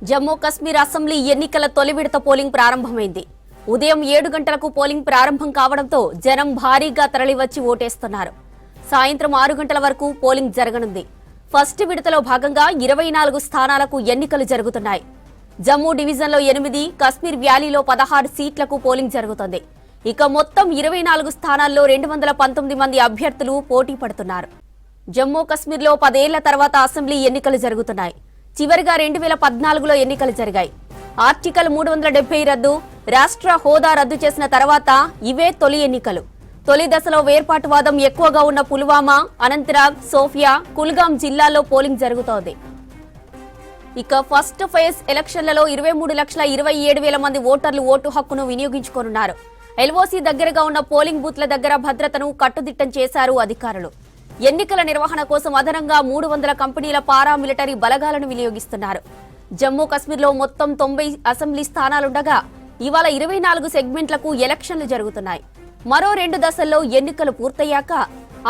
Jammu Kashmir assembly ఎన్నికల తొలి విడత పోలింగ్ ప్రారంభమైంది. ఉదయం 7 గంటలకు పోలింగ్ ప్రారంభం కావడంతో జనం భారీగా తరలివచ్చి ఓటేస్తున్నారు. సాయంత్రం 6 గంటల వరకు పోలింగ్ జరగనుంది. ఫస్ట్ విడతలో భాగంగా 24 స్థానాలకు ఎన్నికలు జరుగుతున్నాయి. జమ్మూ డివిజన్లో 8, కశ్మీర్ వ్యాలీలో 16 సీట్లకు పోలింగ్ జరుగుతోంది. ఇక మొత్తం 24 స్థానాల్లో 219 మంది అభ్యర్థులు పోటీ పడుతున్నారు. జమ్మూ కశ్మీర్లో 10 ఏళ్ల తర్వాత అసెంబ్లీ ఎన్నికలు జరుగుతున్నాయి. చివరిగా 2014లో ఎన్నికలు జరిగాయి. ఆర్టికల్ 370 రద్దు, రాష్ట్ర హోదా రద్దు చేసిన తర్వాత ఇవే తొలి ఎన్నికలు. తొలి దశలో వేర్పాటువాదం ఎక్కువగా ఉన్న పుల్వామా, అనంతనాగ్, సోఫియా, కుల్గాం జిల్లాల్లో పోలింగ్ జరుగుతోంది. ఇక ఫస్ట్ ఫేజ్ ఎలక్షన్లలో 23,27,000 మంది ఓటర్లు ఓటు హక్కును వినియోగించుకోనున్నారు. ఎల్ఓసీ దగ్గరగా ఉన్న పోలింగ్ బూత్ల దగ్గర భద్రతను కట్టుదిట్టం చేశారు అధికారులు. ఎన్నికల నిర్వహణ కోసం అదనంగా 300 కంపెనీల పారామిలిటరీ బలగాలను వినియోగిస్తున్నారు. జమ్మూ కశ్మీర్లో మొత్తం 90 అసెంబ్లీ స్థానాలుండగా ఇవాళ 24 సెగ్మెంట్లకు ఎలక్షన్లు జరుగుతున్నాయి. మరో 2 దశల్లో ఎన్నికలు పూర్తయ్యాక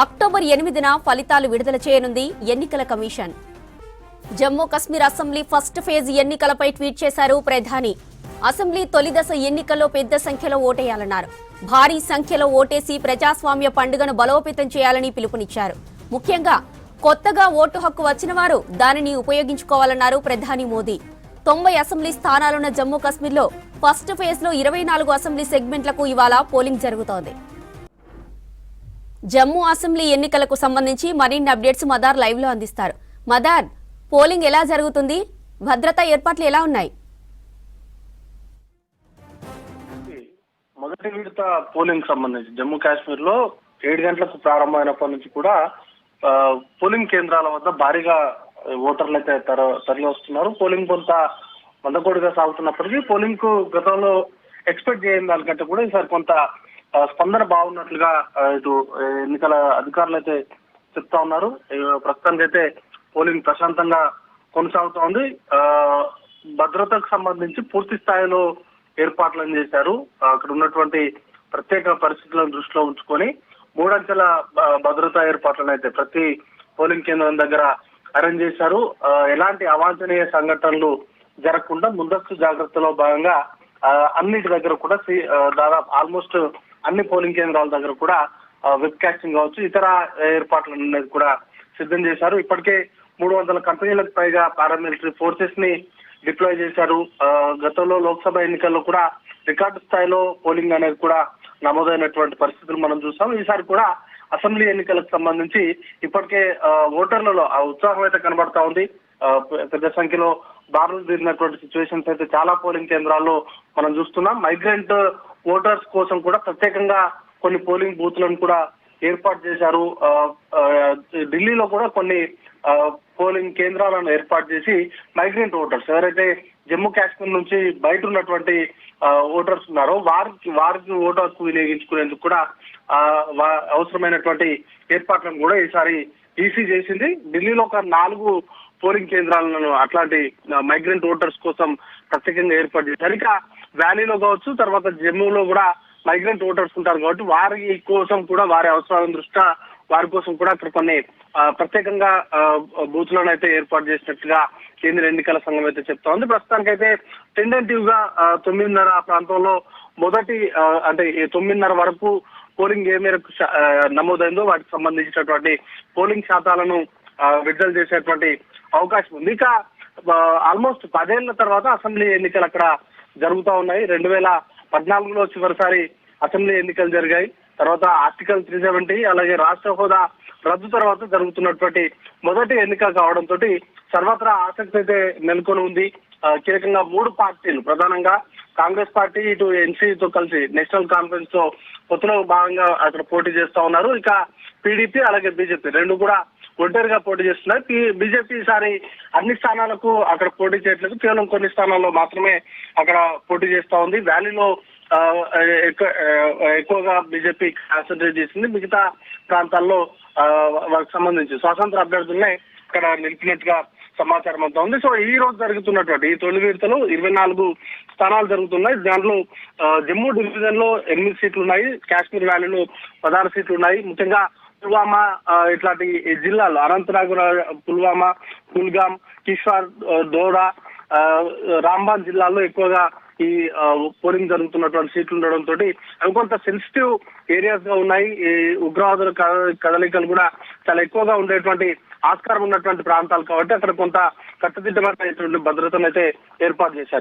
అక్టోబర్ 8న ఫలితాలు విడుదల చేయనుంది ఎన్నికల commission. Jammu Kashmir assembly first phase ఎన్నికలపై ట్వీట్ చేశారు ప్రధాని. అసెంబ్లీ తొలి దశ ఎన్నికల్లో పెద్ద సంఖ్యలో ఓటేయాలన్నారు. భారీ సంఖ్యలో ఓటేసి ప్రజాస్వామ్య పండుగను బలోపేతం చేయాలని పిలుపునిచ్చారు. ముఖ్యంగా కొత్తగా ఓటు హక్కు వచ్చిన వారు దానిని ఉపయోగించుకోవాలన్నారు ప్రధాని మోదీ. 90 అసెంబ్లీ స్థానాలున్న జమ్మూ కశ్మీర్లో ఫస్ట్ ఫేజ్ లో 24 అసెంబ్లీ సెగ్మెంట్లకు ఇవాళ పోలింగ్ జరుగుతోంది. జమ్మూ అసెంబ్లీ ఎన్నికలకు సంబంధించి మరిన్ని అప్డేట్స్ మదార్ లైవ్ లో అందిస్తారు. మదార్, పోలింగ్ ఎలా జరుగుతుంది? భద్రతా ఏర్పాట్లు ఎలా ఉన్నాయి? మొదటి విడత పోలింగ్ సంబంధించి జమ్మూ కాశ్మీర్ లో 7 గంటలకు ప్రారంభమైనప్పటి నుంచి కూడా పోలింగ్ కేంద్రాల వద్ద భారీగా ఓటర్లు అయితే తరలి వస్తున్నారు. పోలింగ్ కొంత మందకోడిగా సాగుతున్నప్పటికీ పోలింగ్ కు గతంలో ఎక్స్పెక్ట్ చేయని దానికంటే కూడా ఈసారి కొంత స్పందన బాగున్నట్లుగా ఇటు ఎన్నికల అధికారులు అయితే చెప్తా ఉన్నారు. ప్రస్తుతానికి అయితే పోలింగ్ ప్రశాంతంగా కొనసాగుతోంది. భద్రతకు సంబంధించి పూర్తి స్థాయిలో ఏర్పాట్లను చేశారు. అక్కడ ఉన్నటువంటి ప్రత్యేక పరిస్థితులను దృష్టిలో ఉంచుకొని 3 అంచెల భద్రతా ఏర్పాట్లను అయితే ప్రతి పోలింగ్ కేంద్రం దగ్గర అరేంజ్ చేశారు. ఎలాంటి అవాంఛనీయ సంఘటనలు జరగకుండా ముందస్తు జాగ్రత్తలో భాగంగా అన్నిటి దగ్గర కూడా దాదాపు ఆల్మోస్ట్ అన్ని పోలింగ్ కేంద్రాల దగ్గర కూడా వెబ్ కాస్టింగ్ కావచ్చు, ఇతర ఏర్పాట్లను కూడా సిద్ధం చేశారు. ఇప్పటికే 300 కంపెనీలకు పైగా పారామిలిటరీ ఫోర్సెస్ ని డిప్లాయ్ చేశారు. గతంలో లోక్సభ ఎన్నికల్లో కూడా రికార్డు స్థాయిలో పోలింగ్ అనేది కూడా నమోదైనటువంటి పరిస్థితులు మనం చూసాం. ఈసారి కూడా అసెంబ్లీ ఎన్నికలకు సంబంధించి ఇప్పటికే ఓటర్లలో ఆ ఉత్సాహం అయితే కనబడతా ఉంది. పెద్ద సంఖ్యలో బారులు తీరినటువంటి సిచ్యువేషన్స్ అయితే చాలా పోలింగ్ కేంద్రాల్లో మనం చూస్తున్నాం. మైగ్రెంట్ ఓటర్స్ కోసం కూడా ప్రత్యేకంగా కొన్ని పోలింగ్ బూత్లను కూడా ఏర్పాటు చేశారు. ఢిల్లీలో కూడా కొన్ని పోలింగ్ కేంద్రాలను ఏర్పాటు చేసి మైగ్రెంట్ ఓటర్స్ ఎవరైతే జమ్మూ కాశ్మీర్ నుంచి బయట ఉన్నటువంటి ఓటర్స్ ఉన్నారో వారికి ఓటు హక్కు వినియోగించుకునేందుకు కూడా అవసరమైనటువంటి ఏర్పాట్లను కూడా ఈసారి ఈసీ చేసింది. ఢిల్లీలో ఒక 4 పోలింగ్ కేంద్రాలను అట్లాంటి మైగ్రెంట్ ఓటర్స్ కోసం ప్రత్యేకంగా ఏర్పాటు చేశారు. ఇక వ్యాలీలో కావచ్చు, తర్వాత జమ్మూలో కూడా మైగ్రెంట్ ఓటర్స్ ఉంటారు కాబట్టి వారి కోసం కూడా వారి అవసరాల దృష్ట్యా వారి కోసం కూడా అక్కడ కొన్ని ప్రత్యేకంగా బూత్లను అయితే ఏర్పాటు చేసినట్టుగా కేంద్ర ఎన్నికల సంఘం అయితే చెప్తా ఉంది. ప్రస్తుతానికైతే టెండెంటివ్ గా 9:30 ఆ ప్రాంతంలో మొదటి అంటే 9:30 వరకు పోలింగ్ ఏ మేరకు నమోదైందో వాటికి సంబంధించినటువంటి పోలింగ్ శాతాలను విడుదల చేసేటువంటి అవకాశం ఉంది. ఇక ఆల్మోస్ట్ 10 ఏళ్ల తర్వాత అసెంబ్లీ ఎన్నికలు అక్కడ జరుగుతూ ఉన్నాయి. 2014లో చివరిసారి అసెంబ్లీ ఎన్నికలు జరిగాయి. తర్వాత ఆర్టికల్ 370 అలాగే రాష్ట్ర హోదా రద్దు తర్వాత జరుగుతున్నటువంటి మొదటి ఎన్నిక కావడంతో సర్వత్రా ఆసక్తి అయితే నెలకొని ఉంది. కీలకంగా 3 పార్టీలు ప్రధానంగా కాంగ్రెస్ పార్టీ ఇటు ఎన్సీతో కలిసి నేషనల్ కాన్ఫరెన్స్ తో పొత్తులో భాగంగా అక్కడ పోటీ చేస్తా ఉన్నారు. ఇక పీడీపీ అలాగే బీజేపీ 2 కూడా ఒంటరిగా పోటీ చేస్తున్నాయి. బీజేపీ ఈసారి అన్ని స్థానాలకు అక్కడ పోటీ చేయట్లేదు, కేవలం కొన్ని స్థానాల్లో మాత్రమే అక్కడ పోటీ చేస్తా ఉంది. వ్యాలీలో ఎక్కువగా బీజేపీ కాన్సన్ట్రేట్ చేసింది. మిగతా ప్రాంతాల్లో వారికి సంబంధించి స్వతంత్ర అభ్యర్థులనే ఇక్కడ నిలిపినట్టుగా సమాచారం అంతా ఉంది. సో ఈ రోజు జరుగుతున్నటువంటి ఈ తొలి విడతలో 24 స్థానాలు జరుగుతున్నాయి. దాంట్లో జమ్మూ డివిజన్ లో 8 సీట్లు ఉన్నాయి, కాశ్మీర్ వ్యాలీలో 16 సీట్లు ఉన్నాయి. ముఖ్యంగా పుల్వామా ఇట్లాంటి జిల్లాలు అనంతనాగ్, పుల్వామా, కుల్గాం, కిష్వార్, దోడా, రాంబాన్ జిల్లాలో ఎక్కువగా ఈ పోలింగ్ జరుగుతున్నటువంటి సీట్లు ఉండడంతో అవి కొంత సెన్సిటివ్ ఏరియాస్ గా ఉన్నాయి. ఈ ఉగ్రవాదుల కదలికలు కూడా చాలా ఎక్కువగా ఉండేటువంటి ఆస్కారం ఉన్నటువంటి ప్రాంతాలు కాబట్టి అక్కడ కొంత కట్టుదిట్టమైనటువంటి భద్రతను అయితే ఏర్పాటు చేశారు.